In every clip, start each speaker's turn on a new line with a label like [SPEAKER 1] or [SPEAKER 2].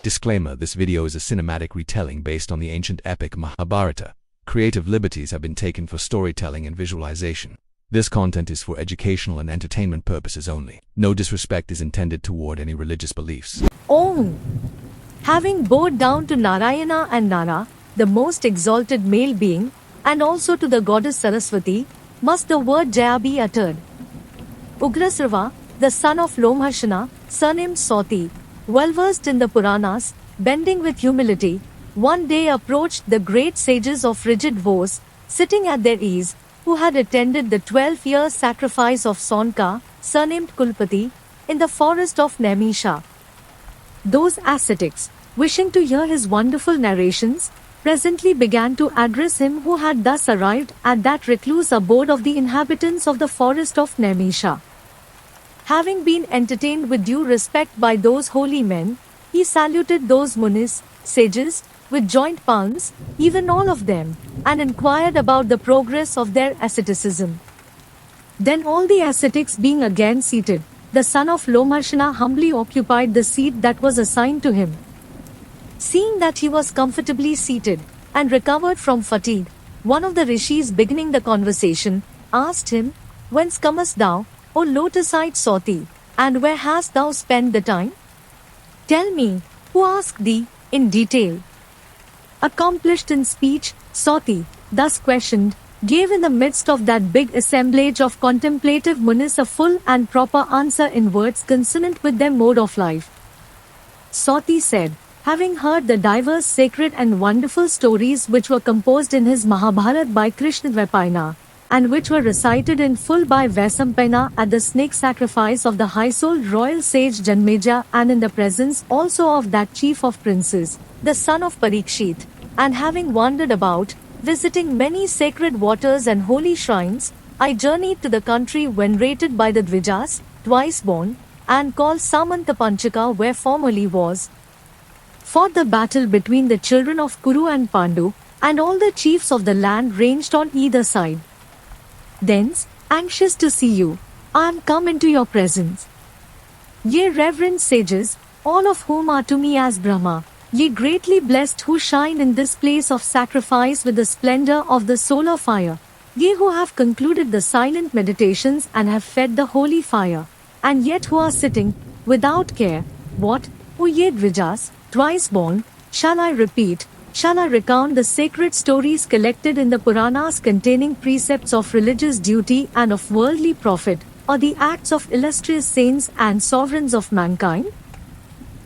[SPEAKER 1] Disclaimer: this video is a cinematic retelling based on the ancient epic Mahabharata. Creative liberties have been taken for storytelling and visualization. This content is for educational and entertainment purposes only. No disrespect is intended toward any religious beliefs.
[SPEAKER 2] Om. Having bowed down to Narayana and Nara, the most exalted male being, and also to the goddess Saraswati, must the word Jaya be uttered. Ugrasrava, the son of Lomhashana, surnamed Sauti, well versed in the Puranas, bending with humility, one day approached the great sages of rigid vows, sitting at their ease, who had attended the 12-year sacrifice of Sonka, surnamed Kulpati, in the forest of Naimisha. Those ascetics, wishing to hear his wonderful narrations, presently began to address him who had thus arrived at that recluse abode of the inhabitants of the forest of Naimisha. Having been entertained with due respect by those holy men, he saluted those munis, sages, with joint palms, even all of them, and inquired about the progress of their asceticism. Then all the ascetics being again seated, the son of Lomhashana humbly occupied the seat that was assigned to him. Seeing that he was comfortably seated, and recovered from fatigue, one of the rishis beginning the conversation, asked him, "Whence comest thou, O lotus-eyed Sauti, and where hast thou spent the time? Tell me, who asked thee, in detail?" Accomplished in speech, Sauti, thus questioned, gave in the midst of that big assemblage of contemplative munis a full and proper answer in words consonant with their mode of life. Sauti said, having heard the diverse sacred and wonderful stories which were composed in his Mahabharat by Krishna Dvaipayana, and which were recited in full by Vaisampayana at the snake sacrifice of the high-souled royal sage Janmeja, and in the presence also of that chief of princes, the son of Parikshit, and having wandered about, visiting many sacred waters and holy shrines, I journeyed to the country venerated by the Dvijas, twice born, and called Samantapanchaka, where formerly was fought the battle between the children of Kuru and Pandu, and all the chiefs of the land ranged on either side. Thence, anxious to see you, I am come into your presence. Ye reverend sages, all of whom are to me as Brahma, ye greatly blessed who shine in this place of sacrifice with the splendor of the solar fire, ye who have concluded the silent meditations and have fed the holy fire, and yet who are sitting, without care, what, O ye Dvijas, twice born, shall I repeat, shall I recount the sacred stories collected in the Puranas containing precepts of religious duty and of worldly profit, or the acts of illustrious saints and sovereigns of mankind?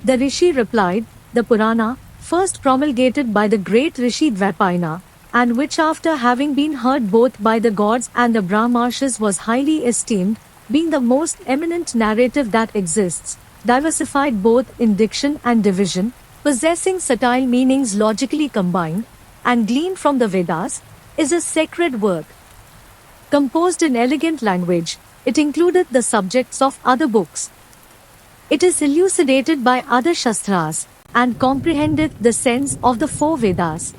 [SPEAKER 2] The Rishi replied, the Purana, first promulgated by the great Rishi Dvaipayana, and which after having been heard both by the gods and the Brahmarshis was highly esteemed, being the most eminent narrative that exists, diversified both in diction and division, possessing subtle meanings logically combined, and gleaned from the Vedas, is a sacred work. Composed in elegant language, it included the subjects of other books. It is elucidated by other Shastras, and comprehendeth the sense of the four Vedas.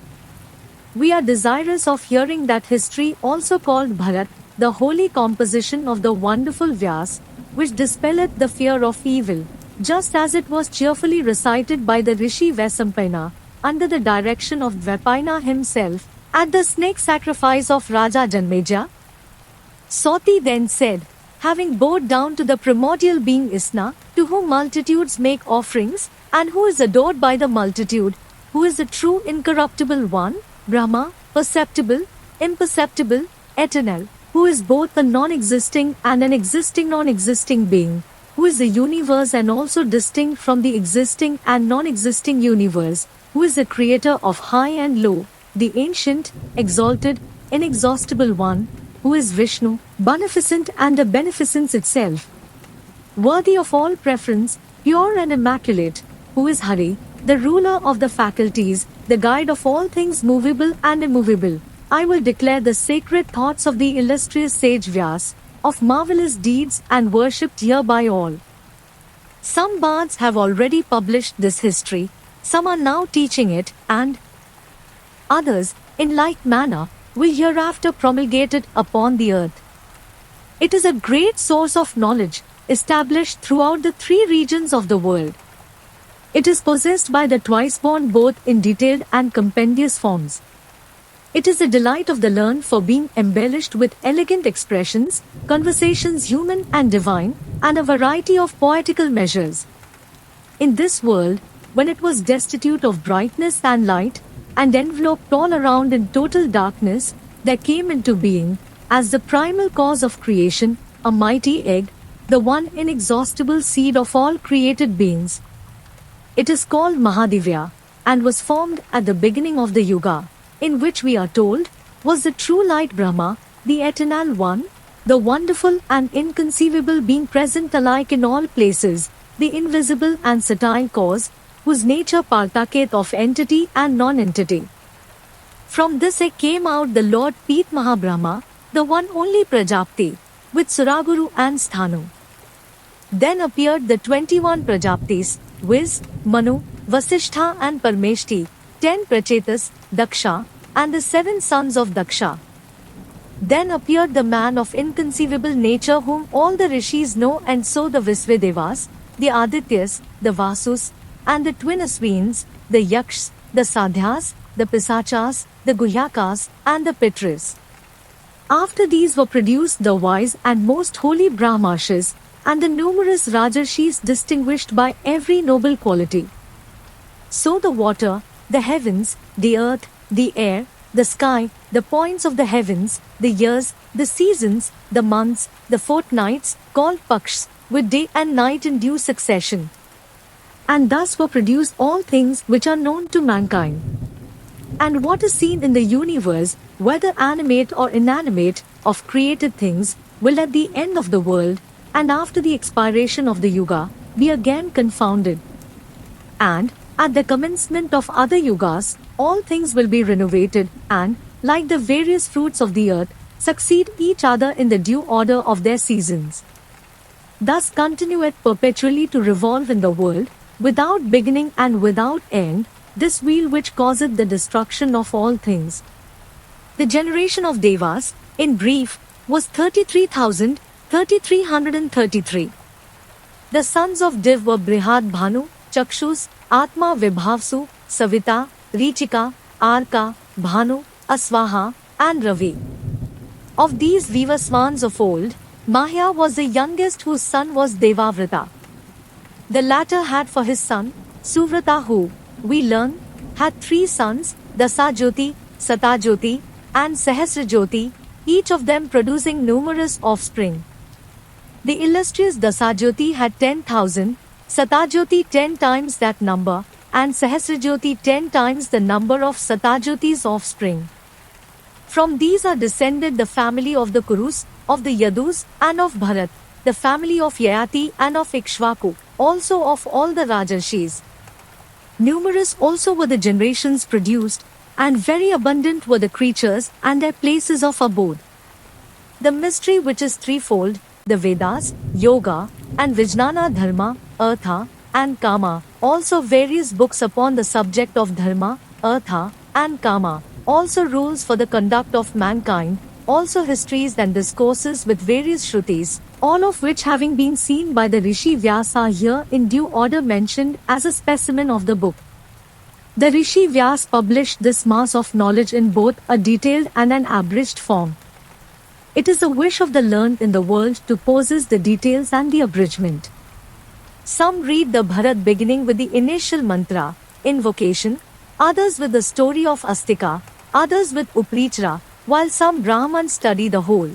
[SPEAKER 2] We are desirous of hearing that history also called Bharat, the holy composition of the wonderful Vyas, which dispelleth the fear of evil, just as it was cheerfully recited by the Rishi Vaisampayana, under the direction of Dvaipayana himself, at the snake sacrifice of Raja Janmeja. Sauti then said, having bowed down to the primordial being Isna, to whom multitudes make offerings, and who is adored by the multitude, who is the true incorruptible one, Brahma, perceptible, imperceptible, eternal, who is both a non-existing and an existing non-existing being, who is the universe and also distinct from the existing and non-existing universe, who is the creator of high and low, the ancient, exalted, inexhaustible one, who is Vishnu, beneficent and a beneficence itself, worthy of all preference, pure and immaculate, who is Hari, the ruler of the faculties, the guide of all things movable and immovable. I will declare the sacred thoughts of the illustrious sage Vyas, of marvelous deeds and worshipped here by all. Some bards have already published this history, some are now teaching it, and others, in like manner, will hereafter promulgate it upon the earth. It is a great source of knowledge, established throughout the three regions of the world. It is possessed by the twice-born both in detailed and compendious forms. It is the delight of the learned for being embellished with elegant expressions, conversations human and divine, and a variety of poetical measures. In this world, when it was destitute of brightness and light, and enveloped all around in total darkness, there came into being, as the primal cause of creation, a mighty egg, the one inexhaustible seed of all created beings. It is called Mahadivya, and was formed at the beginning of the Yuga, in which we are told, was the true light Brahma, the eternal one, the wonderful and inconceivable being present alike in all places, the invisible and subtle cause, whose nature partaketh of entity and non-entity. From this egg came out the Lord Pit Mahabrahma, the one only Prajapati, with Suraguru and Sthanu. Then appeared the 21 Prajapatis, viz., Manu, Vasishtha and Parmeshti, 10 Prachetas, Daksha, and the 7 sons of Daksha. Then appeared the man of inconceivable nature whom all the rishis know, and so the Visvedevas, the Adityas, the Vasus, and the twin Aswins, the Yakshas, the Sadhyas, the Pisachas, the Guhyakas, and the Pitris. After these were produced the wise and most holy Brahmashas, and the numerous Rajarshis distinguished by every noble quality. So the water, the heavens, the earth, the air, the sky, the points of the heavens, the years, the seasons, the months, the fortnights, called Pakshs, with day and night in due succession. And thus were produced all things which are known to mankind. And what is seen in the universe, whether animate or inanimate, of created things, will at the end of the world, and after the expiration of the Yuga, be again confounded. And, at the commencement of other Yugas, all things will be renovated, and, like the various fruits of the earth, succeed each other in the due order of their seasons. Thus continueth perpetually to revolve in the world, without beginning and without end, this wheel which causeth the destruction of all things. The generation of Devas, in brief, was 33,333. The sons of Div were Brihad Bhanu, Chakshus, Atma Vibhavsu, Savita, Richika, Arka, Bhanu, Aswaha, and Ravi. Of these Vivasvans of old, Mahya was the youngest, whose son was Devavrata. The latter had for his son, Suvrata, who, we learn, had 3 sons, Dasajyoti, Satajyoti, and Sahasrajyoti, each of them producing numerous offspring. The illustrious Dasajyoti had 10,000, Satajyoti 10 times that number, and Sahasrajyoti 10 times the number of Satajyoti's offspring. From these are descended the family of the Kurus, of the Yadus, and of Bharat, the family of Yayati and of Ikshvaku, also of all the Rajarshis. Numerous also were the generations produced, and very abundant were the creatures and their places of abode. The mystery which is threefold, the Vedas, Yoga, and Vijnana Dharma, Artha, and Kama, also various books upon the subject of Dharma, Artha, and Kama, also rules for the conduct of mankind, also histories and discourses with various Shrutis, all of which having been seen by the Rishi Vyas are here in due order mentioned as a specimen of the book. The Rishi Vyas published this mass of knowledge in both a detailed and an abridged form. It is the wish of the learned in the world to possess the details and the abridgment. Some read the Bharat beginning with the initial mantra, invocation, others with the story of Astika, others with Uprichra, while some Brahmans study the whole.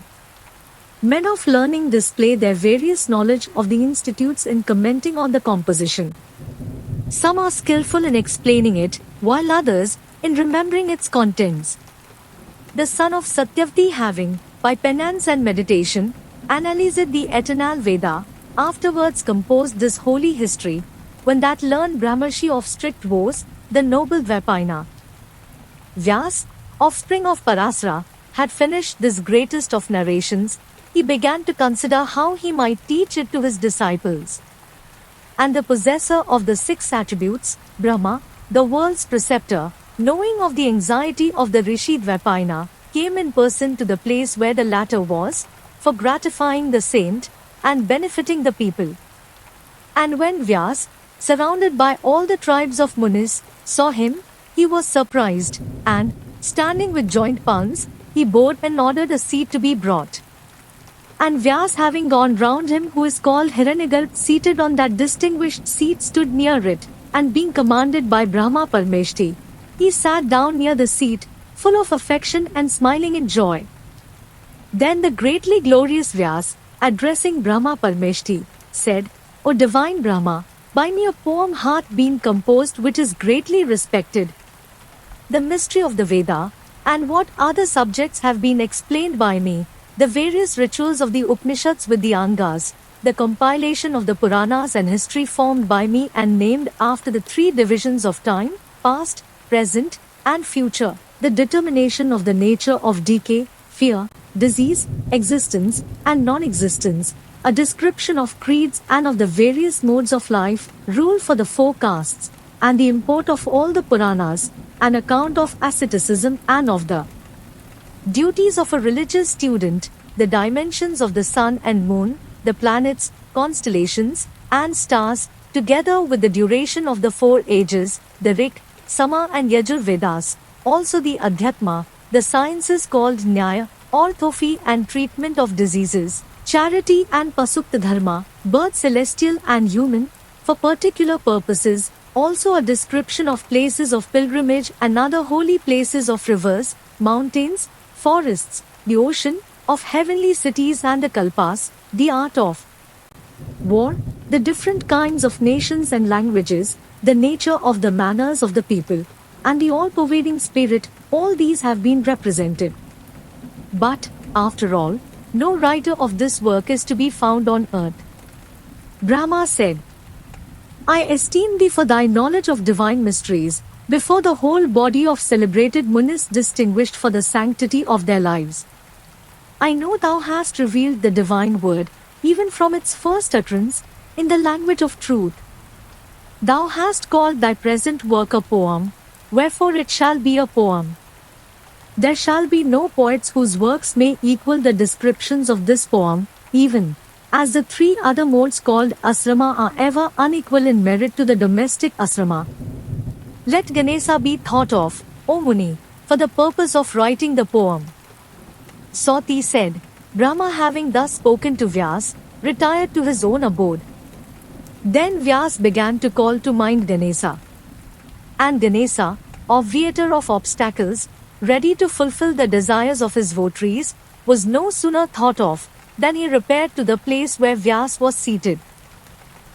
[SPEAKER 2] Men of learning display their various knowledge of the institutes in commenting on the composition. Some are skillful in explaining it, while others, in remembering its contents. The son of Satyavati having, by penance and meditation, analyzed the eternal Veda, afterwards composed this holy history, when that learned Brahmarshi of strict vows, the noble Vaipayana Vyas, offspring of Parasara, had finished this greatest of narrations, he began to consider how he might teach it to his disciples. And the possessor of the 6 attributes, Brahma, the world's preceptor, knowing of the anxiety of the Rishi Vaipayana, came in person to the place where the latter was, for gratifying the saint, and benefiting the people. And when Vyas, surrounded by all the tribes of Munis, saw him, he was surprised, and, standing with joined palms, he bowed and ordered a seat to be brought. And Vyas, having gone round him, who is called Hiranyagarb, seated on that distinguished seat, stood near it, and being commanded by Brahma Parmeshti, he sat down near the seat, full of affection and smiling in joy. Then the greatly glorious Vyas, addressing Brahma Parmeshti, said, O divine Brahma, by me a poem hath been composed which is greatly respected. The mystery of the Veda, and what other subjects have been explained by me, the various rituals of the Upanishads with the Angas, the compilation of the Puranas and history formed by me and named after the three divisions of time, past, present, and future, the determination of the nature of decay, fear, disease, existence, and non-existence, a description of creeds and of the various modes of life, rule for the four castes, and the import of all the Puranas, an account of asceticism and of the duties of a religious student, the dimensions of the sun and moon, the planets, constellations, and stars, together with the duration of the 4 ages, the Rik, Sama and Yajur Vedas, also the Adhyatma, the sciences called Nyaya, orthophy and treatment of diseases, charity and Pasukta Dharma, birth celestial and human, for particular purposes, also a description of places of pilgrimage and other holy places of rivers, mountains, forests, the ocean, of heavenly cities and the kalpas, the art of war, the different kinds of nations and languages, the nature of the manners of the people, and the all-pervading spirit, all these have been represented. But, after all, no writer of this work is to be found on earth. Brahma said, I esteem thee for thy knowledge of divine mysteries, before the whole body of celebrated Munis distinguished for the sanctity of their lives. I know thou hast revealed the divine word, even from its first utterance, in the language of truth. Thou hast called thy present work a poem, wherefore it shall be a poem. There shall be no poets whose works may equal the descriptions of this poem, even as the 3 other modes called asrama are ever unequal in merit to the domestic asrama. Let Ganesha be thought of, O Muni, for the purpose of writing the poem. Sauti said, Brahma having thus spoken to Vyas, retired to his own abode. Then Vyas began to call to mind Ganesha. And Ganesha, obviator of obstacles, ready to fulfill the desires of his votaries, was no sooner thought of than he repaired to the place where Vyas was seated.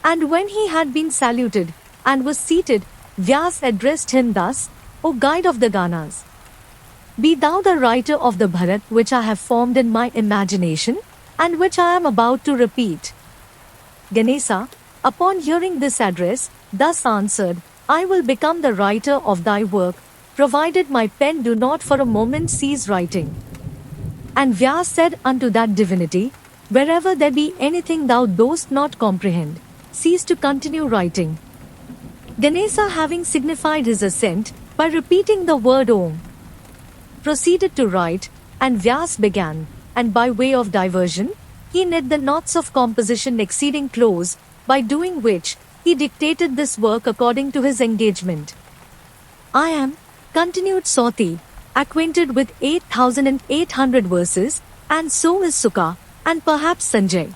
[SPEAKER 2] And when he had been saluted, and was seated, Vyas addressed him thus, O guide of the Ganas, be thou the writer of the Bharat which I have formed in my imagination, and which I am about to repeat. Ganesha, upon hearing this address, thus answered, I will become the writer of thy work, provided my pen do not for a moment cease writing. And Vyas said unto that divinity, Wherever there be anything thou dost not comprehend, cease to continue writing. Ganesha, having signified his assent by repeating the word Om, proceeded to write, and Vyas began, and by way of diversion, he knit the knots of composition exceeding close, by doing which, he dictated this work according to his engagement. I am, continued Sauti, acquainted with 8,800 verses, and so is Sukha, and perhaps Sanjay.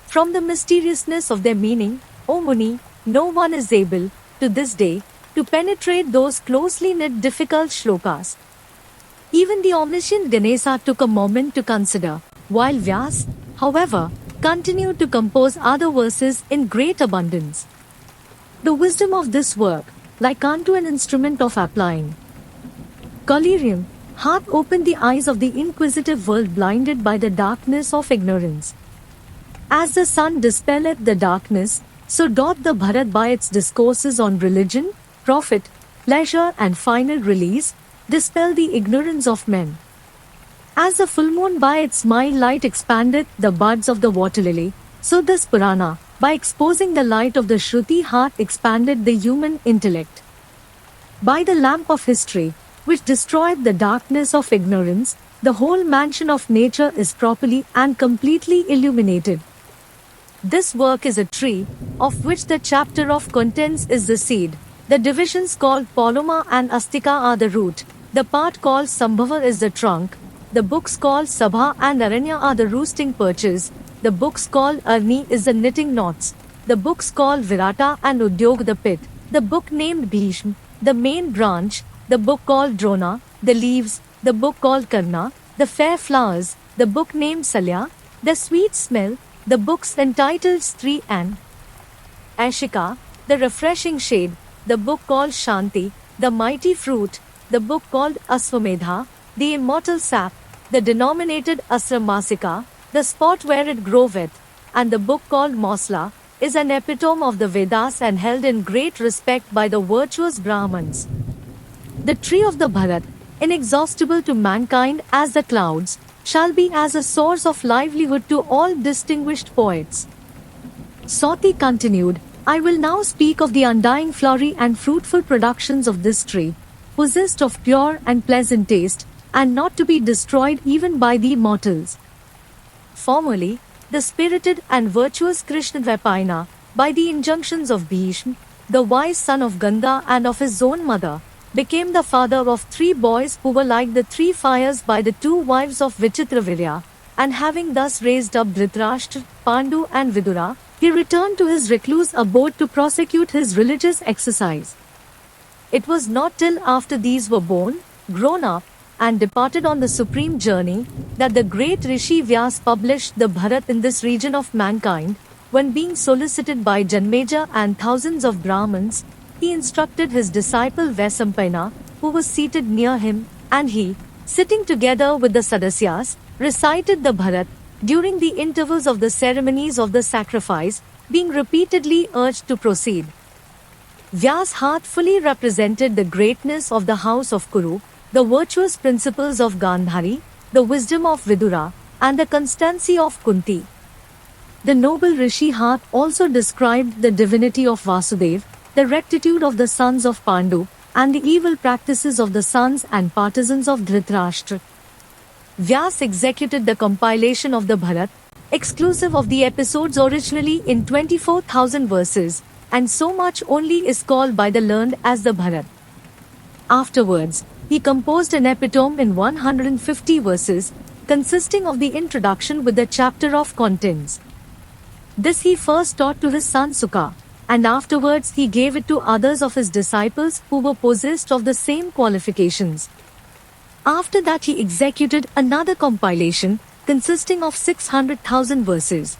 [SPEAKER 2] From the mysteriousness of their meaning, O Muni, no one is able, to this day, to penetrate those closely knit difficult shlokas. Even the omniscient Ganesha took a moment to consider, while Vyas, however, continued to compose other verses in great abundance. The wisdom of this work, like unto an instrument of applying collyrium, hath opened the eyes of the inquisitive world blinded by the darkness of ignorance. As the sun dispelleth the darkness, so doth the Bharat by its discourses on religion, profit, pleasure and final release, dispel the ignorance of men. As the full moon by its mild light expandeth the buds of the water lily, so this Purana, by exposing the light of the Shruti hath expanded the human intellect. By the lamp of history, which destroyed the darkness of ignorance, the whole mansion of nature is properly and completely illuminated. This work is a tree, of which the chapter of contents is the seed. The divisions called Poloma and Astika are the root. The part called Sambhava is the trunk. The books called Sabha and Aranya are the roosting perches. The books called Arni is the knitting knots. The books called Virata and Udyog the pit. The book named Bhishma, the main branch. The book called Drona, the leaves. The book called Karna, the fair flowers. The book named Salya, the sweet smell. The books entitled Stri and Ashika, the refreshing shade. The book called Shanti, the mighty fruit. The book called Aswamedha, the immortal sap. The denominated Asramasika, the spot where it groweth. And the book called Mosla is an epitome of the Vedas and held in great respect by the virtuous Brahmins. The tree of the Bharat, inexhaustible to mankind as the clouds, shall be as a source of livelihood to all distinguished poets. Soti continued, I will now speak of the undying flowery and fruitful productions of this tree, possessed of pure and pleasant taste, and not to be destroyed even by the mortals. Formerly, the spirited and virtuous Krishnadvaipayana, by the injunctions of Bhishma, the wise son of Ganga and of his own mother, became the father of 3 boys who were like the 3 fires by the 2 wives of Vichitravirya, and having thus raised up Dhritarashtra, Pandu and Vidura, he returned to his recluse abode to prosecute his religious exercise. It was not till after these were born, grown up, and departed on the supreme journey, that the great Rishi Vyas published the Bharat in this region of mankind, when being solicited by Janmeja and thousands of Brahmins, he instructed his disciple Vaisampayana, who was seated near him, and he, sitting together with the Sadasyas, recited the Bharat, during the intervals of the ceremonies of the sacrifice, being repeatedly urged to proceed. Vyas heartfully represented the greatness of the house of Kuru, the virtuous principles of Gandhari, the wisdom of Vidura, and the constancy of Kunti. The noble Rishi Hath also described the divinity of Vasudev, the rectitude of the sons of Pandu, and the evil practices of the sons and partisans of Dhritarashtra. Vyas executed the compilation of the Bharat, exclusive of the episodes originally in 24,000 verses, and so much only is called by the learned as the Bharat. Afterwards, he composed an epitome in 150 verses, consisting of the introduction with the chapter of contents. This he first taught to his son Sukha, and afterwards he gave it to others of his disciples who were possessed of the same qualifications. After that he executed another compilation, consisting of 600,000 verses.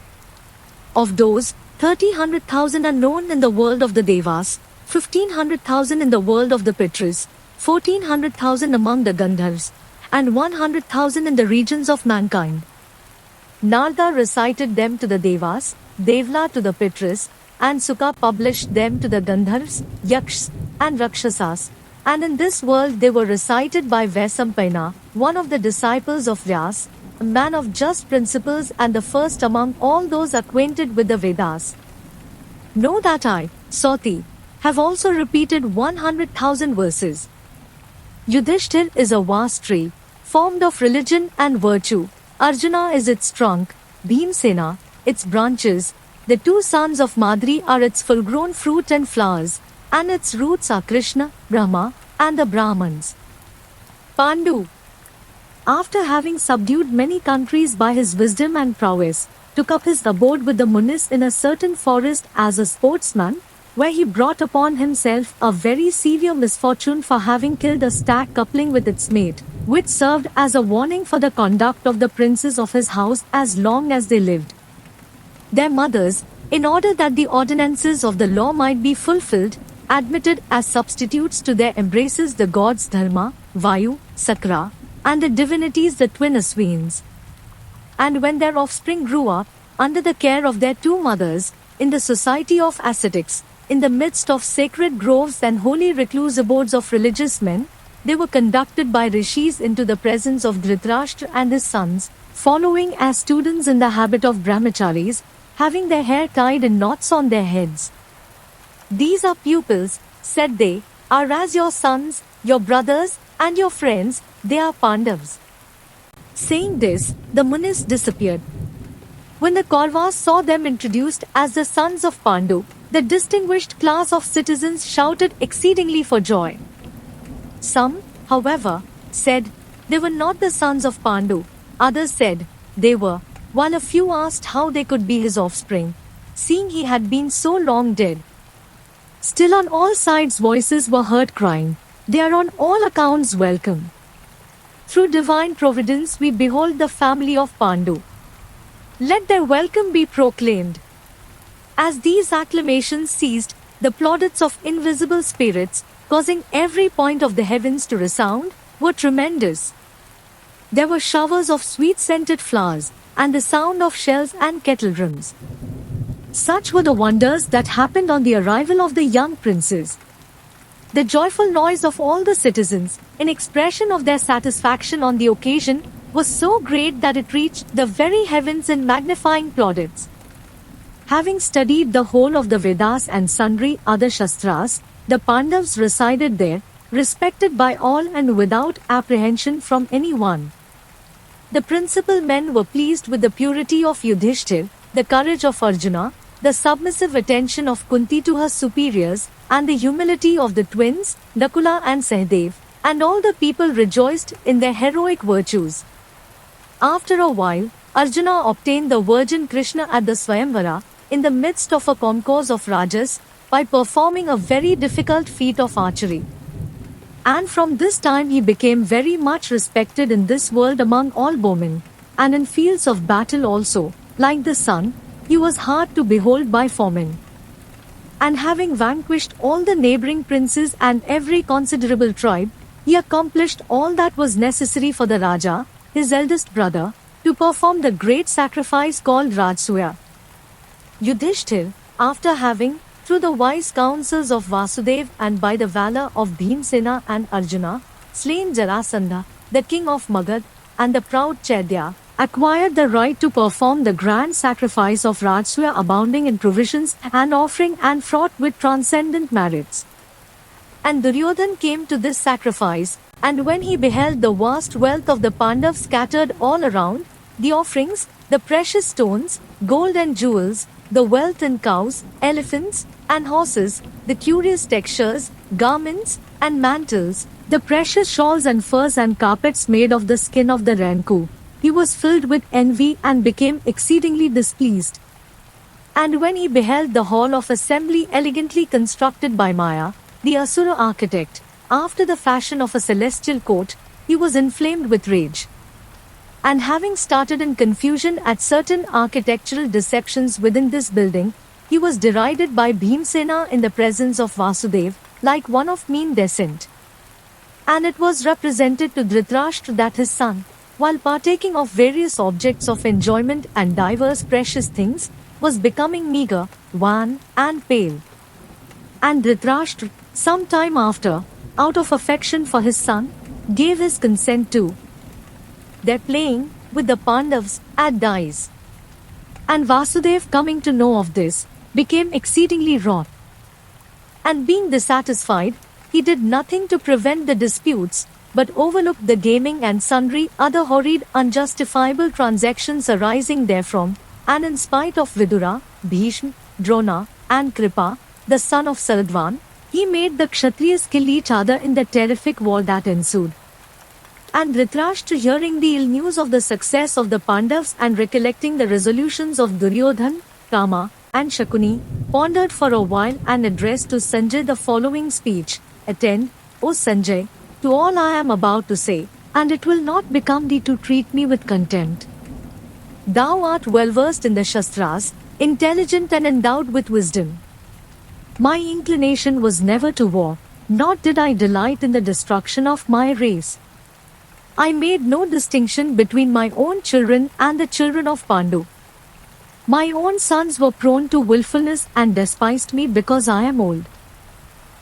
[SPEAKER 2] Of those, 300,000 are known in the world of the Devas, 1,500,000 in the world of the Pitris, 1,400,000 among the Gandharvas, and 100,000 in the regions of mankind. Narada recited them to the Devas, Devla to the Pitris, and Sukha published them to the Gandharvas, Yakshas, and Rakshasas, and in this world they were recited by Vaisampayana, one of the disciples of Vyas, a man of just principles and the first among all those acquainted with the Vedas. Know that I, Soti, have also repeated 100,000 verses. Yudhishthir is a vast tree, formed of religion and virtue. Arjuna is its trunk, Bhimsena, its branches. The 2 sons of Madri are its full-grown fruit and flowers, and its roots are Krishna, Brahma, and the Brahmans. Pandu, after having subdued many countries by his wisdom and prowess, took up his abode with the Munis in a certain forest as a sportsman, where he brought upon himself a very severe misfortune for having killed a stag coupling with its mate, which served as a warning for the conduct of the princes of his house as long as they lived. Their mothers, in order that the ordinances of the law might be fulfilled, admitted as substitutes to their embraces the gods Dharma, Vayu, Sakra, and the divinities the twin Aswins. And when their offspring grew up, under the care of their 2 mothers, in the society of ascetics, in the midst of sacred groves and holy recluse abodes of religious men, they were conducted by rishis into the presence of Dhritarashtra and his sons, following as students in the habit of brahmacharis, having their hair tied in knots on their heads. These are pupils, said they, are as your sons, your brothers, and your friends, they are Pandavas. Saying this, the Munis disappeared. When the Kauravas saw them introduced as the sons of Pandu, the distinguished class of citizens shouted exceedingly for joy. Some, however, said they were not the sons of Pandu, others said they were, while a few asked how they could be his offspring, seeing he had been so long dead. Still on all sides voices were heard crying, "They are on all accounts welcome. Through divine providence we behold the family of Pandu. Let their welcome be proclaimed." As these acclamations ceased, the plaudits of invisible spirits, causing every point of the heavens to resound, were tremendous. There were showers of sweet-scented flowers, and the sound of shells and kettle drums. Such were the wonders that happened on the arrival of the young princes. The joyful noise of all the citizens, in expression of their satisfaction on the occasion, was so great that it reached the very heavens in magnifying plaudits. Having studied the whole of the Vedas and sundry other Shastras, the Pandavas resided there, respected by all and without apprehension from any one. The principal men were pleased with the purity of Yudhishthir, the courage of Arjuna, the submissive attention of Kunti to her superiors, and the humility of the twins, Nakula and Sahadev, and all the people rejoiced in their heroic virtues. After a while, Arjuna obtained the virgin Krishna at the Swayamvara, in the midst of a concourse of Rajas, by performing a very difficult feat of archery. And from this time he became very much respected in this world among all bowmen, and in fields of battle also, like the sun, he was hard to behold by foemen. And having vanquished all the neighboring princes and every considerable tribe, he accomplished all that was necessary for the Raja, his eldest brother, to perform the great sacrifice called Rajsuya. Yudhishthir, after having, through the wise counsels of Vasudev and by the valor of Bhimsena and Arjuna, slain Jarasandha, the king of Magad, and the proud Chaitya, acquired the right to perform the grand sacrifice of Rajsuya, abounding in provisions and offering and fraught with transcendent merits. And Duryodhan came to this sacrifice, and when he beheld the vast wealth of the Pandavas scattered all around, the offerings, the precious stones, gold and jewels, the wealth in cows, elephants, and horses, the curious textures, garments, and mantles, the precious shawls and furs and carpets made of the skin of the renku, he was filled with envy and became exceedingly displeased. And when he beheld the hall of assembly elegantly constructed by Maya, the Asura architect, after the fashion of a celestial court, he was inflamed with rage. And having started in confusion at certain architectural deceptions within this building, he was derided by Bhimsena in the presence of Vasudev, like one of mean descent. And it was represented to Dhritarashtra that his son, while partaking of various objects of enjoyment and diverse precious things, was becoming meager, wan, and pale. And Dhritarashtra, some time after, out of affection for his son, gave his consent to their playing with the Pandavas at dice. And Vasudev, coming to know of this, became exceedingly wroth. And being dissatisfied, he did nothing to prevent the disputes, but overlooked the gaming and sundry other horrid unjustifiable transactions arising therefrom, and in spite of Vidura, Bhishma, Drona, and Kripa, the son of Saradvan, he made the Kshatriyas kill each other in the terrific war that ensued. And Dhritarashtra, hearing the ill news of the success of the Pandavas and recollecting the resolutions of Duryodhan, Kama, and Shakuni, pondered for a while and addressed to Sanjay the following speech: "Attend, O Sanjay, to all I am about to say, and it will not become thee to treat me with contempt. Thou art well versed in the Shastras, intelligent and endowed with wisdom. My inclination was never to war, nor did I delight in the destruction of my race. I made no distinction between my own children and the children of Pandu. My own sons were prone to willfulness and despised me because I am old.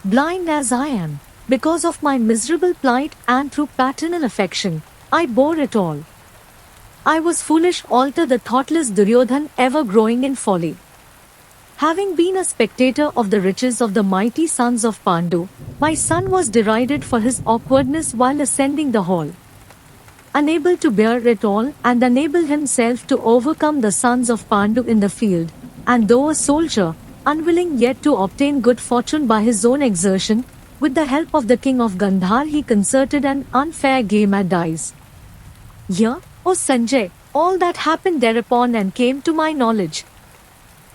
[SPEAKER 2] Blind as I am, because of my miserable plight, and through paternal affection, I bore it all. I was foolish, alter the thoughtless Duryodhan, ever growing in folly. Having been a spectator of the riches of the mighty sons of Pandu, my son was derided for his awkwardness while ascending the hall. unable to bear it all and unable himself to overcome the sons of Pandu in the field, and though a soldier, unwilling yet to obtain good fortune by his own exertion, with the help of the king of Gandhar he concerted an unfair game at dice. Hear, O Sanjay, all that happened thereupon and came to my knowledge.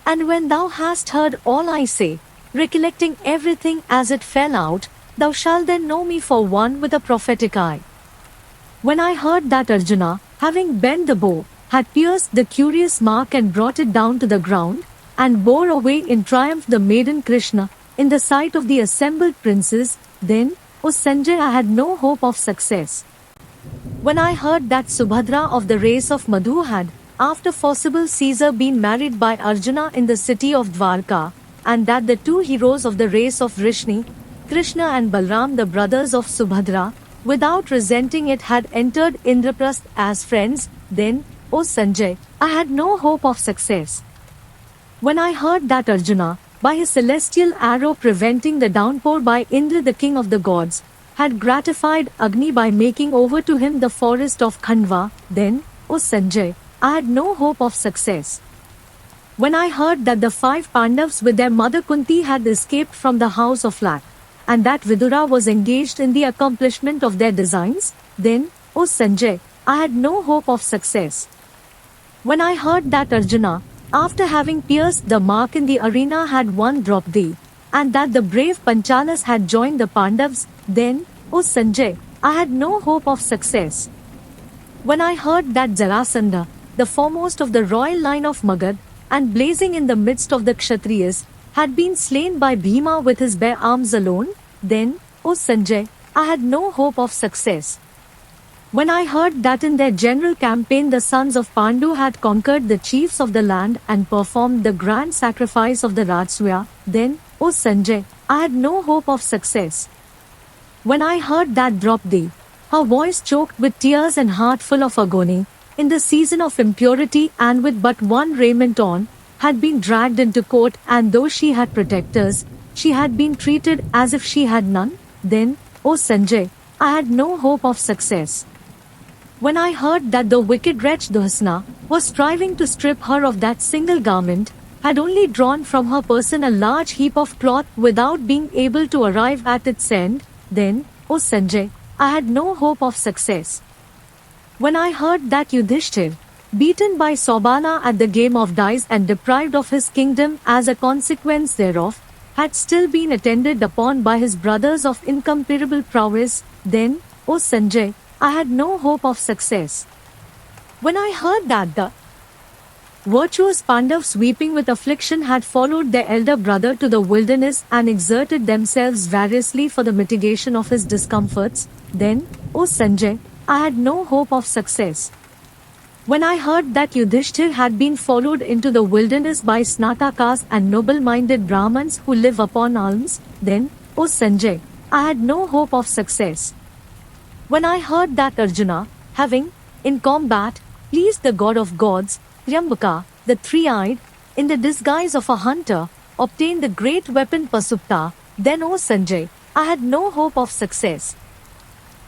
[SPEAKER 2] And when thou hast heard all I say, recollecting everything as it fell out, thou shalt then know me for one with a prophetic eye. When I heard that Arjuna, having bent the bow, had pierced the curious mark and brought it down to the ground, and bore away in triumph the maiden Krishna, in the sight of the assembled princes, then, O Sanjay, I had no hope of success. When I heard that Subhadra of the race of Madhu had, after forcible Caesar, been married by Arjuna in the city of Dwarka, and that the two heroes of the race of Vrishni, Krishna and Balram, the brothers of Subhadra, without resenting it had entered Indraprasth as friends, then, O Sanjay, I had no hope of success. When I heard that Arjuna, by his celestial arrow preventing the downpour by Indra the king of the gods, had gratified Agni by making over to him the forest of Khandwa, then, O Sanjay, I had no hope of success. When I heard that the 5 Pandavas with their mother Kunti had escaped from the house of Lak, and that Vidura was engaged in the accomplishment of their designs, then, O Sanjay, I had no hope of success. When I heard that Arjuna, after having pierced the mark in the arena, had won Draupadi, and that the brave Panchalas had joined the Pandavas, then, O Sanjay, I had no hope of success. When I heard that Jarasandha, the foremost of the royal line of Magad, and blazing in the midst of the Kshatriyas, had been slain by Bhima with his bare arms alone, then, O Sanjay, I had no hope of success. When I heard that in their general campaign the sons of Pandu had conquered the chiefs of the land and performed the grand sacrifice of the Rajsuya, then, O Sanjay, I had no hope of success. When I heard that Draupadi, her voice choked with tears and heart full of agony, in the season of impurity and with but one raiment on, had been dragged into court, and though she had protectors, she had been treated as if she had none, then, O Sanjay, I had no hope of success. When I heard that the wicked wretch Duhasna was striving to strip her of that single garment, had only drawn from her person a large heap of cloth without being able to arrive at its end, then, O Sanjay, I had no hope of success. When I heard that Yudhishthir, beaten by Sobala at the game of dice and deprived of his kingdom as a consequence thereof, had still been attended upon by his brothers of incomparable prowess, then, O Sanjay, I had no hope of success. When I heard that the virtuous Pandavas, weeping with affliction, had followed their elder brother to the wilderness and exerted themselves variously for the mitigation of his discomforts, then, O Sanjay, I had no hope of success. When I heard that Yudhishthir had been followed into the wilderness by Snatakas and noble-minded Brahmins who live upon alms, then, O Sanjay, I had no hope of success. When I heard that Arjuna, having, in combat, pleased the god of gods, Triambaka, the three-eyed, in the disguise of a hunter, obtained the great weapon Pasupta, then, O Sanjay, I had no hope of success.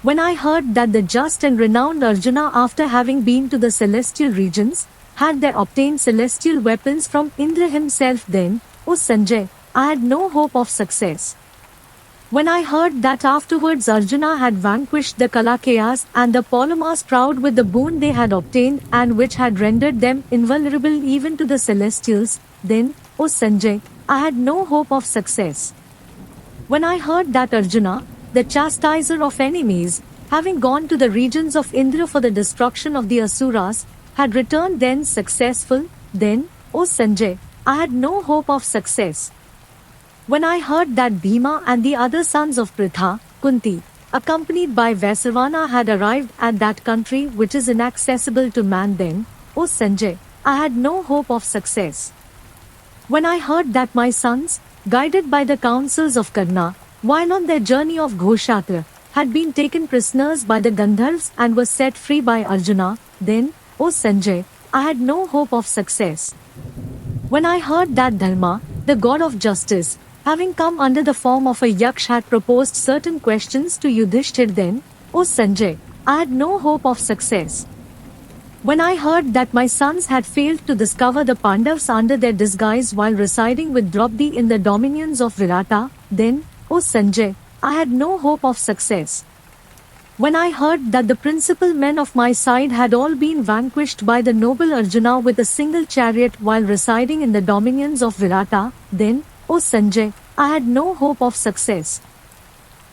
[SPEAKER 2] When I heard that the just and renowned Arjuna, after having been to the celestial regions, had there obtained celestial weapons from Indra himself, then, O Sanjay, I had no hope of success. When I heard that afterwards Arjuna had vanquished the Kalakeyas and the Polamas, proud with the boon they had obtained and which had rendered them invulnerable even to the celestials, then, O Sanjay, I had no hope of success. When I heard that Arjuna, the chastiser of enemies, having gone to the regions of Indra for the destruction of the Asuras, had returned thence successful, then, O Sanjay, I had no hope of success. When I heard that Bhima and the other sons of Pritha, Kunti, accompanied by Vaisravana, had arrived at that country which is inaccessible to man, then, O Sanjay, I had no hope of success. When I heard that my sons, guided by the counsels of Karna, while on their journey of Ghoshatra, had been taken prisoners by the Gandharvas and were set free by Arjuna, then, O Sanjay, I had no hope of success. When I heard that Dharma, the god of justice, having come under the form of a Yaksh, had proposed certain questions to Yudhishthir, then, O Sanjay, I had no hope of success. When I heard that my sons had failed to discover the Pandavas under their disguise while residing with Draupadi in the dominions of Virata, then, O Sanjay, I had no hope of success. When I heard that the principal men of my side had all been vanquished by the noble Arjuna with a single chariot while residing in the dominions of Virata, then, O Sanjay, I had no hope of success.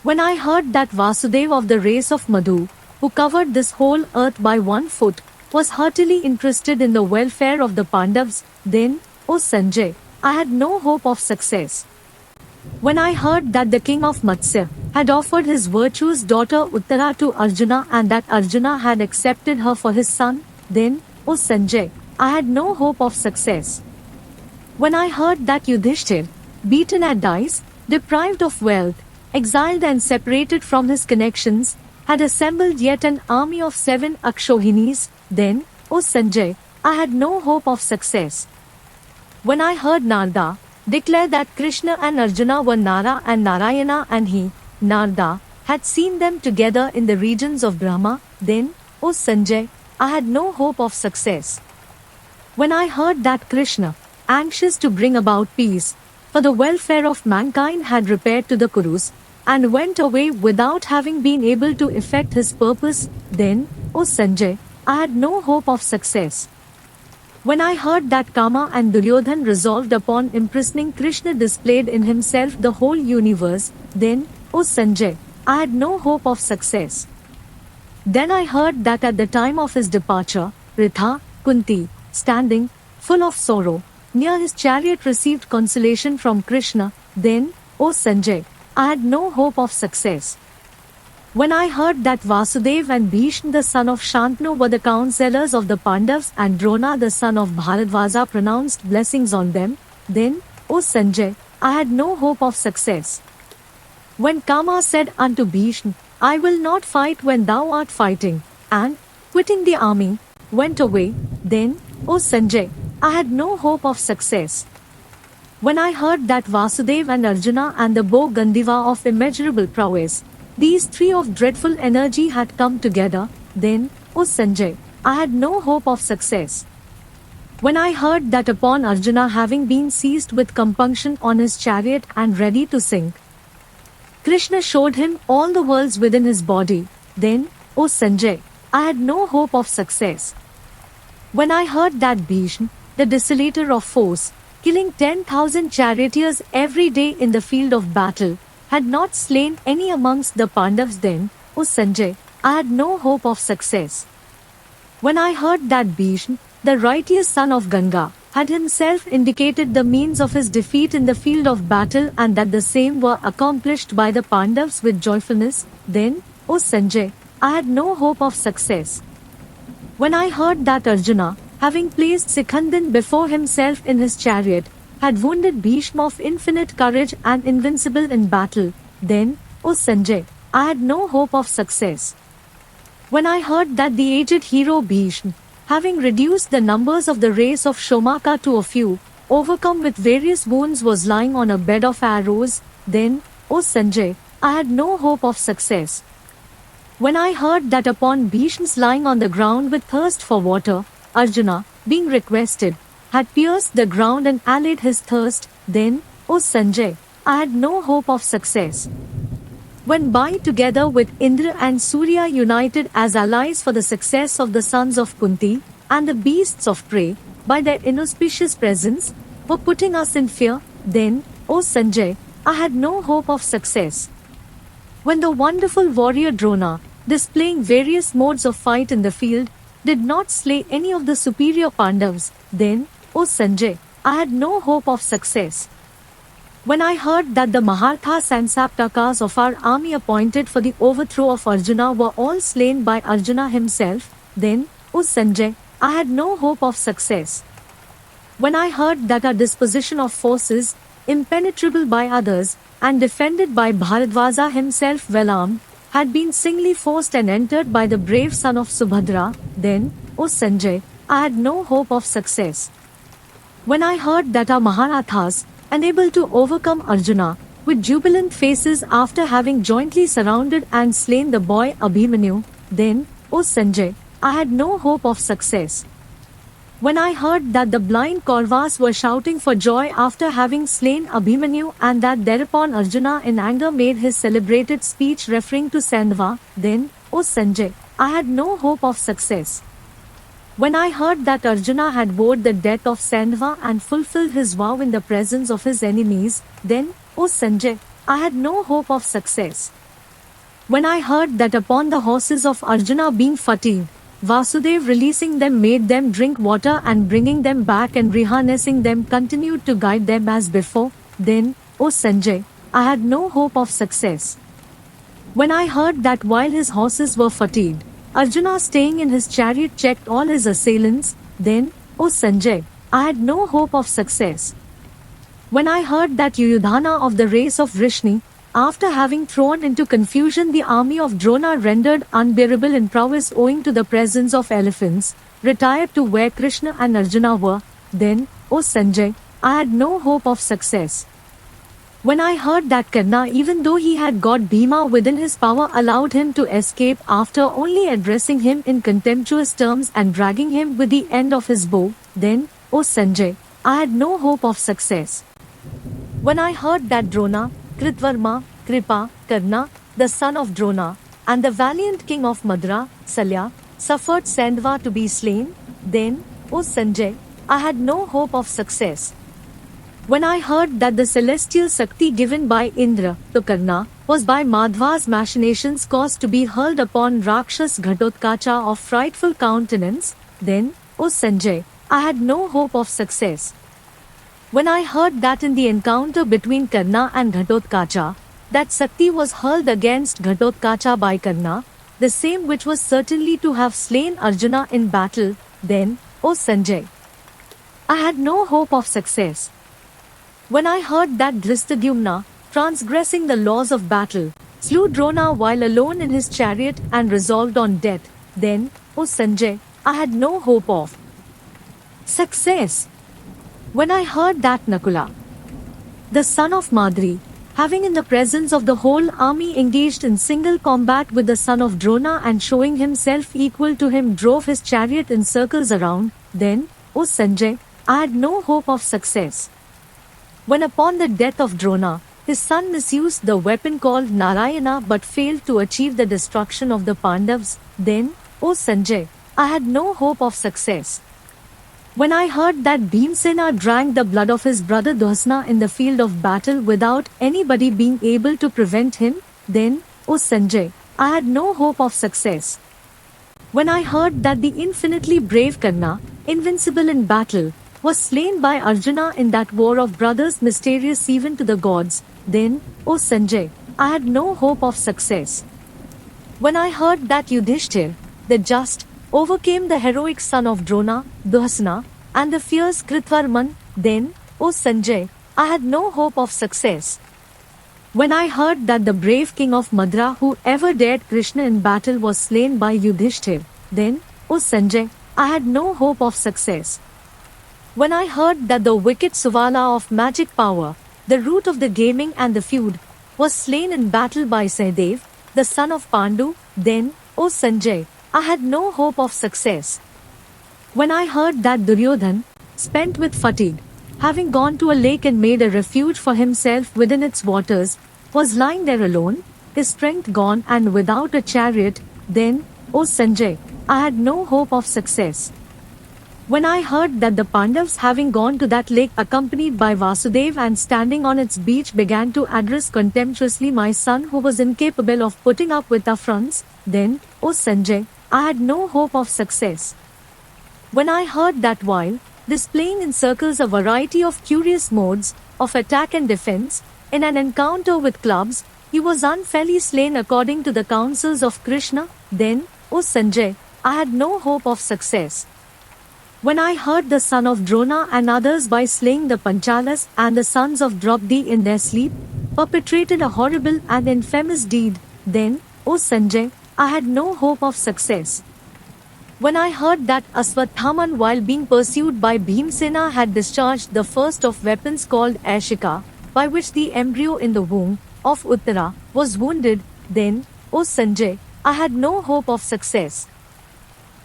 [SPEAKER 2] When I heard that Vasudeva of the race of Madhu, who covered this whole earth by 1 foot, was heartily interested in the welfare of the Pandavas, then, O Sanjay, I had no hope of success. When I heard that the king of Matsya had offered his virtuous daughter Uttara to Arjuna and that Arjuna had accepted her for his son, then, O Sanjay, I had no hope of success. When I heard that Yudhishthir, beaten at dice, deprived of wealth, exiled and separated from his connections, had assembled yet an army of 7 Akshohinis, then, O Sanjay, I had no hope of success. When I heard Narada declare that Krishna and Arjuna were Nara and Narayana and he, Narada, had seen them together in the regions of Brahma, then, O Sanjay, I had no hope of success. When I heard that Krishna, anxious to bring about peace, for the welfare of mankind had repaired to the Kurus, and went away without having been able to effect his purpose, then, O Sanjay, I had no hope of success. When I heard that Kama and Duryodhan resolved upon imprisoning Krishna displayed in himself the whole universe, then, O Sanjay, I had no hope of success. Then I heard that at the time of his departure, Ritha, Kunti, standing, full of sorrow, near his chariot received consolation from Krishna, then, O Sanjay, I had no hope of success. When I heard that Vasudeva and Bhishma the son of Shantanu were the counselors of the Pandavas and Drona the son of Bharadwaja pronounced blessings on them, then, O Sanjay, I had no hope of success. When Kama said unto Bhishma, I will not fight when thou art fighting, and, quitting the army, went away, then, O Sanjay, I had no hope of success. When I heard that Vasudeva and Arjuna and the bow Gandiva of immeasurable prowess, these 3 of dreadful energy had come together, then, O Sanjay, I had no hope of success. When I heard that upon Arjuna having been seized with compunction on his chariot and ready to sink, Krishna showed him all the worlds within his body, then, O Sanjay, I had no hope of success. When I heard that Bhishma, the desolator of foes, killing 10,000 charioteers every day in the field of battle, had not slain any amongst the Pandavas, then, O Sanjay, I had no hope of success. When I heard that Bhishma, the righteous son of Ganga, had himself indicated the means of his defeat in the field of battle and that the same were accomplished by the Pandavas with joyfulness, then, O Sanjay, I had no hope of success. When I heard that Arjuna, having placed Sikhanden before himself in his chariot, had wounded Bhishma of infinite courage and invincible in battle, then, O Sanjay, I had no hope of success. When I heard that the aged hero Bhishma, having reduced the numbers of the race of Shomaka to a few, overcome with various wounds was lying on a bed of arrows, then, O Sanjay, I had no hope of success. When I heard that upon Bhishma's lying on the ground with thirst for water, Arjuna, being requested, had pierced the ground and allayed his thirst, then, O Sanjay, I had no hope of success. When Bai together with Indra and Surya united as allies for the success of the sons of Kunti and the beasts of prey, by their inauspicious presence, were putting us in fear, then, O Sanjay, I had no hope of success. When the wonderful warrior Drona, displaying various modes of fight in the field, did not slay any of the superior Pandavas, then, O Sanjay, I had no hope of success. When I heard that the Maharthas and Saptakas of our army appointed for the overthrow of Arjuna were all slain by Arjuna himself, then, O Sanjay, I had no hope of success. When I heard that our disposition of forces, impenetrable by others, and defended by Bharadwaja himself well armed, had been singly forced and entered by the brave son of Subhadra, then, O Sanjay, I had no hope of success. When I heard that our Maharathas, unable to overcome Arjuna, with jubilant faces after having jointly surrounded and slain the boy Abhimanyu, then, O Sanjay, I had no hope of success. When I heard that the blind Kauravas were shouting for joy after having slain Abhimanyu and that thereupon Arjuna in anger made his celebrated speech referring to Sandhava, then, O Sanjay, I had no hope of success. When I heard that Arjuna had vowed the death of Sandhava and fulfilled his vow in the presence of his enemies, then, O Sanjay, I had no hope of success. When I heard that upon the horses of Arjuna being fatigued, Vasudev releasing them made them drink water and bringing them back and reharnessing them continued to guide them as before, then, O Sanjay, I had no hope of success. When I heard that while his horses were fatigued, Arjuna staying in his chariot checked all his assailants, then, O Sanjay, I had no hope of success. When I heard that Yuyudhana of the race of Vrishni, after having thrown into confusion the army of Drona rendered unbearable in prowess owing to the presence of elephants, retired to where Krishna and Arjuna were, then, O Sanjay, I had no hope of success. When I heard that Karna, even though he had got Bhima within his power, allowed him to escape after only addressing him in contemptuous terms and dragging him with the end of his bow, then, O Sanjay, I had no hope of success. When I heard that Drona, Kritvarma, Kripa, Karna, the son of Drona, and the valiant king of Madra, Salya, suffered Sandhava to be slain, then, O Sanjay, I had no hope of success. When I heard that the celestial Sakti given by Indra to Karna was by Madhva's machinations caused to be hurled upon Rakshas Ghatotkacha of frightful countenance, then, O Sanjay, I had no hope of success. When I heard that in the encounter between Karna and Ghatotkacha, that Sakti was hurled against Ghatotkacha by Karna, the same which was certainly to have slain Arjuna in battle, then, O Sanjay, I had no hope of success. When I heard that Dhristadyumna, transgressing the laws of battle, slew Drona while alone in his chariot and resolved on death, then, O Sanjay, I had no hope of success. When I heard that Nakula, the son of Madri, having in the presence of the whole army engaged in single combat with the son of Drona and showing himself equal to him drove his chariot in circles around, then, O Sanjay, I had no hope of success. When upon the death of Drona, his son misused the weapon called Narayana but failed to achieve the destruction of the Pandavas, then, O Sanjay, I had no hope of success. When I heard that Bhimsena drank the blood of his brother Duhasna in the field of battle without anybody being able to prevent him, then, O Sanjay, I had no hope of success. When I heard that the infinitely brave Karna, invincible in battle, was slain by Arjuna in that war of brothers mysterious even to the gods, then, O Sanjay, I had no hope of success. When I heard that Yudhishthir, the just, overcame the heroic son of Drona, Duhasna, and the fierce Kritvarman, then, O Sanjay, I had no hope of success. When I heard that the brave king of Madra who ever dared Krishna in battle was slain by Yudhishthir, then, O Sanjay, I had no hope of success. When I heard that the wicked Suvala of magic power, the root of the gaming and the feud, was slain in battle by Sahadev, the son of Pandu, then, O Sanjay, I had no hope of success. When I heard that Duryodhan, spent with fatigue, having gone to a lake and made a refuge for himself within its waters, was lying there alone, his strength gone and without a chariot, then, O Sanjay, I had no hope of success. When I heard that the Pandavas having gone to that lake accompanied by Vasudev and standing on its beach began to address contemptuously my son who was incapable of putting up with affronts, then, O Sanjay, I had no hope of success. When I heard that while displaying in circles a variety of curious modes of attack and defense, in an encounter with clubs, he was unfairly slain according to the counsels of Krishna, then, O Sanjay, I had no hope of success. When I heard the son of Drona and others by slaying the Panchalas and the sons of Draupadi in their sleep, perpetrated a horrible and infamous deed, then, O Sanjay, I had no hope of success. When I heard that Aswathaman while being pursued by Bhimsena had discharged the first of weapons called Ashika, by which the embryo in the womb of Uttara was wounded, then, O Sanjay, I had no hope of success.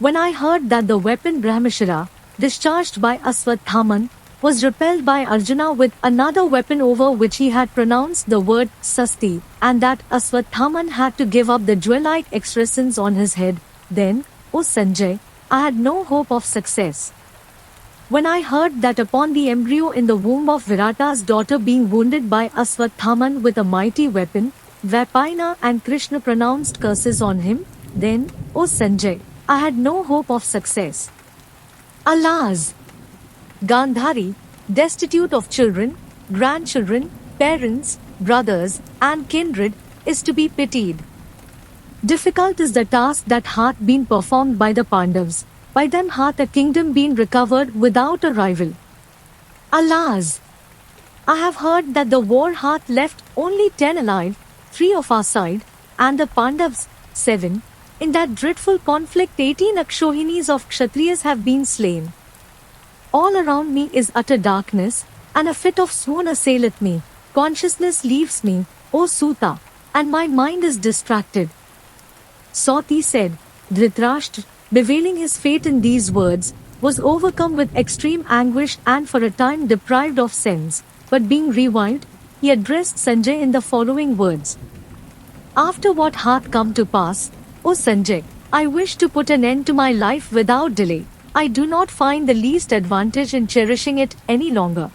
[SPEAKER 2] When I heard that the weapon Brahmashira, discharged by Aswatthama, was repelled by Arjuna with another weapon over which he had pronounced the word Sasti, and that Aswatthama had to give up the jewel-like excrescence on his head, then, O Sanjay, I had no hope of success. When I heard that upon the embryo in the womb of Virata's daughter being wounded by Aswatthama with a mighty weapon, Vapaina and Krishna pronounced curses on him, then, O Sanjay, I had no hope of success. Alas! Gandhari, destitute of children, grandchildren, parents, brothers, and kindred, is to be pitied. Difficult is the task that hath been performed by the Pandavas, by them hath a kingdom been recovered without a rival. Alas! I have heard that the war hath left only 10 alive, 3 of our side, and the Pandavas, 7. In that dreadful conflict 18 Akshohinis of Kshatriyas have been slain. All around me is utter darkness, and a fit of swoon assaileth me. Consciousness leaves me, O Suta, and my mind is distracted. Sauti said. Dhritarashtra, bewailing his fate in these words, was overcome with extreme anguish and for a time deprived of sense, but being revived, he addressed Sanjay in the following words. After what hath come to pass, O Sanjay, I wish to put an end to my life without delay. I do not find the least advantage in cherishing it any longer.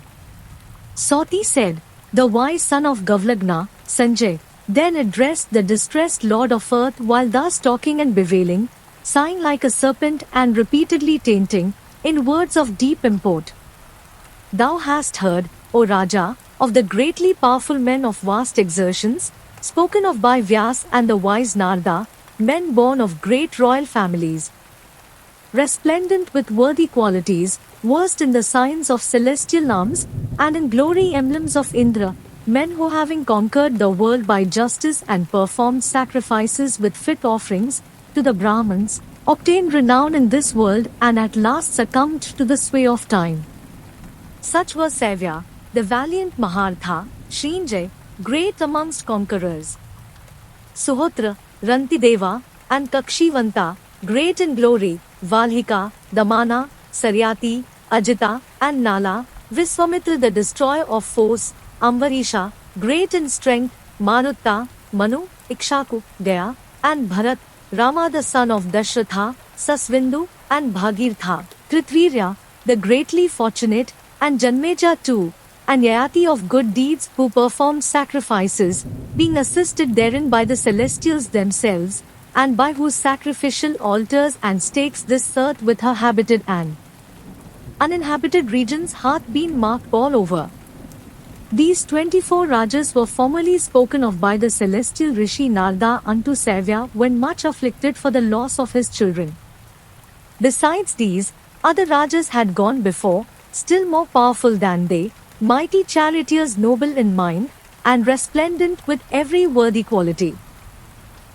[SPEAKER 2] Sauti said. The wise son of Gavlagna, Sanjay, then addressed the distressed lord of earth while thus talking and bewailing, sighing like a serpent and repeatedly tainting, in words of deep import. Thou hast heard, O Raja, of the greatly powerful men of vast exertions, spoken of by Vyas and the wise Narada, men born of great royal families, resplendent with worthy qualities, versed in the science of celestial arms, and in glory emblems of Indra, men who having conquered the world by justice and performed sacrifices with fit offerings to the Brahmins, obtained renown in this world and at last succumbed to the sway of time. Such was Saivya, the valiant Mahartha, Srinjay, great amongst conquerors. Suhotra, Rantideva, and Kakshivanta, great in glory, Valhika, Damana, Saryati, Ajita, and Nala, Viswamitra the destroyer of foes, Ambarisha, great in strength, Manutta, Manu, Ikshaku, Gaya, and Bharat, Rama the son of Dashratha, Sasvindu, and Bhagirtha, Kritvirya, the greatly fortunate, and Janmeja too, and Yayati of good deeds who performed sacrifices, being assisted therein by the celestials themselves, and by whose sacrificial altars and stakes this earth with her habited and uninhabited regions hath been marked all over. These 24 Rajas were formerly spoken of by the celestial Rishi Narada unto Saivya when much afflicted for the loss of his children. Besides these, other Rajas had gone before, still more powerful than they, mighty charioteers noble in mind, and resplendent with every worthy quality.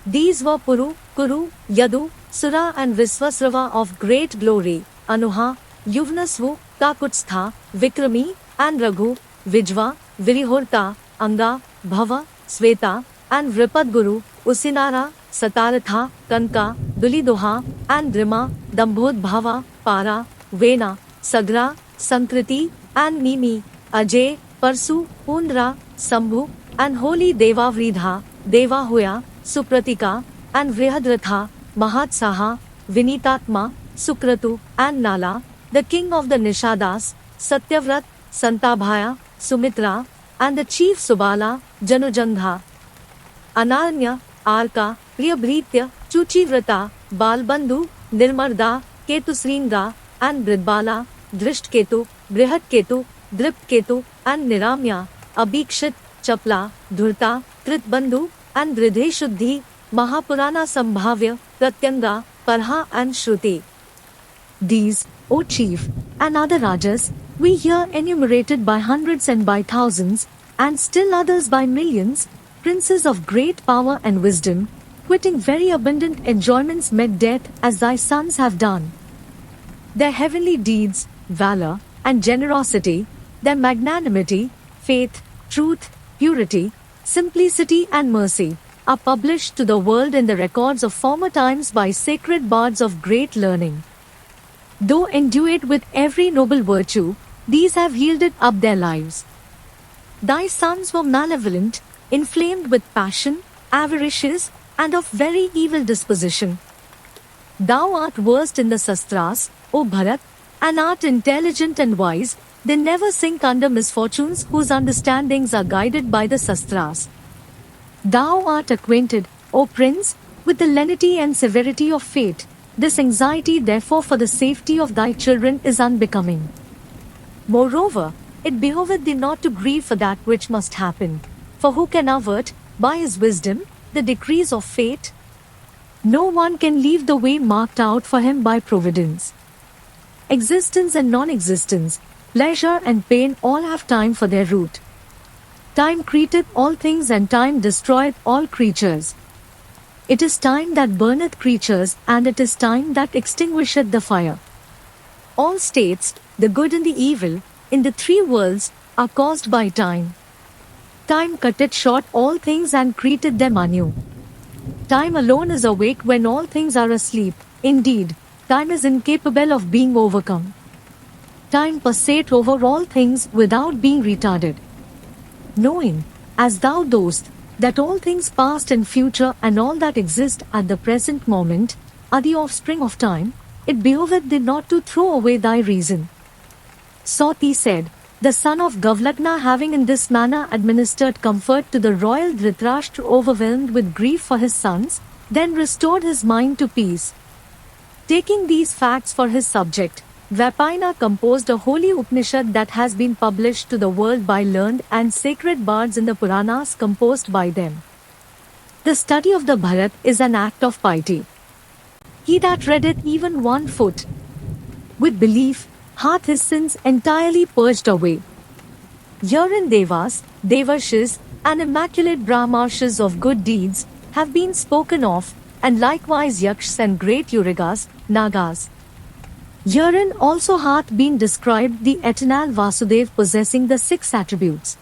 [SPEAKER 2] These were Puru, Kuru, Yadu, Sura and Viswasrava of great glory, Anuha, Yuvnasvu, Kakutstha, Vikrami, and Raghu, Vijva, Virihorta, Anga, Bhava, Sveta, and Vripadguru, Usinara, Sataratha, Kanka, Dulidoha, and Drima, Dambhodbhava, Para, Vena, Sagra, Sankriti, and Mimi, Ajay, Parsu, Pundra, Sambhu, and holy Devavridha, Devahuya, Supratika, and Vrihadratha, Mahatsaha, Vinitatma, Sukratu, and Nala, the king of the Nishadas, Satyavrat, Santabhaya, Sumitra, and the chief Subala, Janujangha, Ananya, Arka, Priyabhritya, Chuchivrata, Balbandhu, Nirmarda, Ketusringa, and Bridbala, Drishtketu, Brihatketu, Driptketu, and Niramya, Abhikshit, Chapla, Dhurta, Kritbandhu, and Dridheshuddhi, Mahapurana Sambhavya, Pratyanga, Parha, and Shruti. These, O chief, and other Rajas, we hear enumerated by hundreds and by thousands, and still others by millions, princes of great power and wisdom, quitting very abundant enjoyments met death as thy sons have done. Their heavenly deeds, valor, and generosity, their magnanimity, faith, truth, purity, simplicity and mercy, are published to the world in the records of former times by sacred bards of great learning. Though endued with every noble virtue, these have yielded up their lives. Thy sons were malevolent, inflamed with passion, avaricious, and of very evil disposition. Thou art versed in the Sastras, O Bharat, and art intelligent and wise. They never sink under misfortunes whose understandings are guided by the Sastras. Thou art acquainted, O Prince, with the lenity and severity of fate. This anxiety therefore for the safety of thy children is unbecoming. Moreover, it behoveth thee not to grieve for that which must happen. For who can avert, by his wisdom, the decrees of fate? No one can leave the way marked out for him by providence. Existence and non-existence, pleasure and pain all have time for their root. Time createth all things and time destroyeth all creatures. It is time that burneth creatures, and it is time that extinguisheth the fire. All states, the good and the evil, in the three worlds, are caused by time. Time cutteth short all things and createth them anew. Time alone is awake when all things are asleep. Indeed, time is incapable of being overcome. Time passeth over all things without being retarded. Knowing, as thou dost, that all things past and future and all that exist at the present moment are the offspring of time, it behoveth thee not to throw away thy reason. Sati said, the son of Gavlagna having in this manner administered comfort to the royal Dhritarashtra overwhelmed with grief for his sons, then restored his mind to peace. Taking these facts for his subject, Vaipayana composed a holy Upanishad that has been published to the world by learned and sacred bards in the Puranas composed by them. The study of the Bharat is an act of piety. He that readeth even 1 foot with belief hath his sins entirely purged away. Herein Devas, Devarshis, and immaculate Brahmarshis of good deeds have been spoken of, and likewise Yakshas and great Urigas, Nagas. Herein also hath been described the eternal Vasudev possessing the 6 attributes.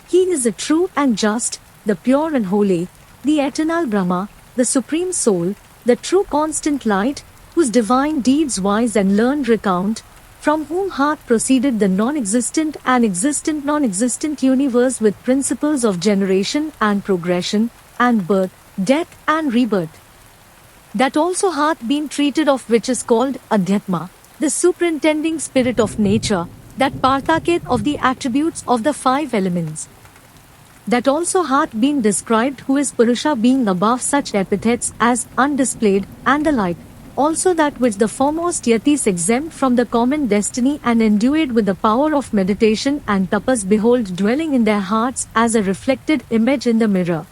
[SPEAKER 2] He is the true and just, the pure and holy, the eternal Brahma, the supreme soul, the true constant light, whose divine deeds wise and learned recount, from whom hath proceeded the non-existent and existent non-existent universe with principles of generation and progression, and birth, death and rebirth. That also hath been treated of which is called Adhyatma, the superintending spirit of nature, that partaketh of the attributes of the 5 elements. That also hath been described who is Purusha being above such epithets as undisplayed and the like, also that which the foremost yatis exempt from the common destiny and endued with the power of meditation and tapas behold dwelling in their hearts as a reflected image in the mirror.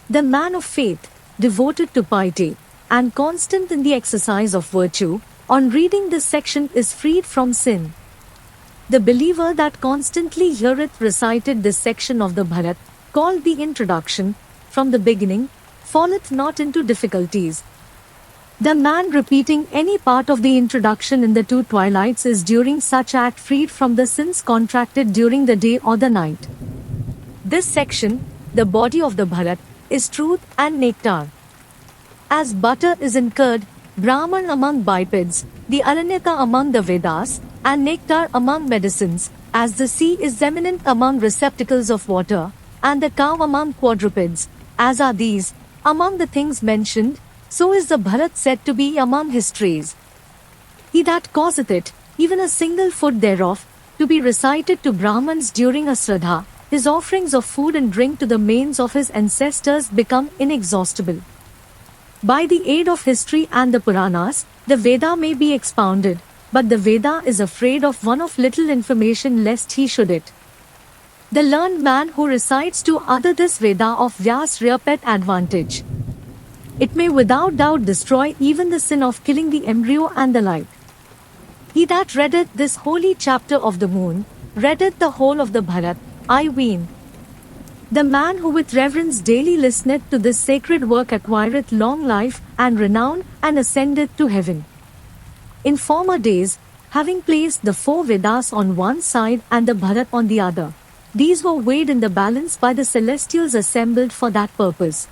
[SPEAKER 2] The man of faith, devoted to piety, and constant in the exercise of virtue, on reading this section is freed from sin. The believer that constantly heareth recited this section of the Bharat, called the introduction, from the beginning, falleth not into difficulties. The man repeating any part of the introduction in the 2 twilights is during such act freed from the sins contracted during the day or the night. This section, the body of the Bharat, is truth and nectar. As butter is in curd, Brahman among bipeds, the Aranyaka among the Vedas, and nectar among medicines, as the sea is eminent among receptacles of water, and the cow among quadrupeds, as are these, among the things mentioned, so is the Bharat said to be among histories. He that causeth it, even a single foot thereof, to be recited to Brahmans during a Shraddha, his offerings of food and drink to the manes of his ancestors become inexhaustible. By the aid of history and the Puranas, the Veda may be expounded, but the Veda is afraid of one of little information lest he should it. The learned man who recites to other this Veda of Vyas reapeth advantage. It may without doubt destroy even the sin of killing the embryo and the like. He that readeth this holy chapter of the moon, readeth the whole of the Bharat, I ween. The man who with reverence daily listeneth to this sacred work acquireth long life and renown and ascendeth to heaven. In former days, having placed the 4 Vedas on one side and the Bharat on the other, These were weighed in the balance by the celestials assembled for that purpose.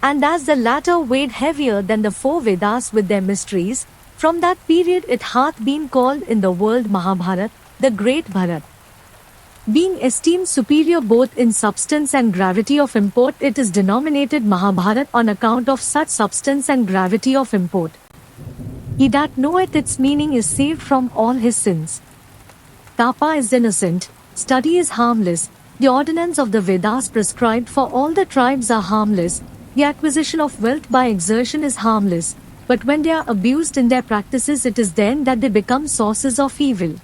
[SPEAKER 2] And as the latter weighed heavier than the four Vedas with their mysteries, from that period it hath been called in the world Mahabharat, the great Bharat. Being esteemed superior both in substance and gravity of import, it is denominated Mahabharat on account of such substance and gravity of import. He that knoweth its meaning is saved from all his sins. Tapa is innocent, study is harmless, the ordinance of the Vedas prescribed for all the tribes are harmless, the acquisition of wealth by exertion is harmless, but when they are abused in their practices, it is then that they become sources of evil.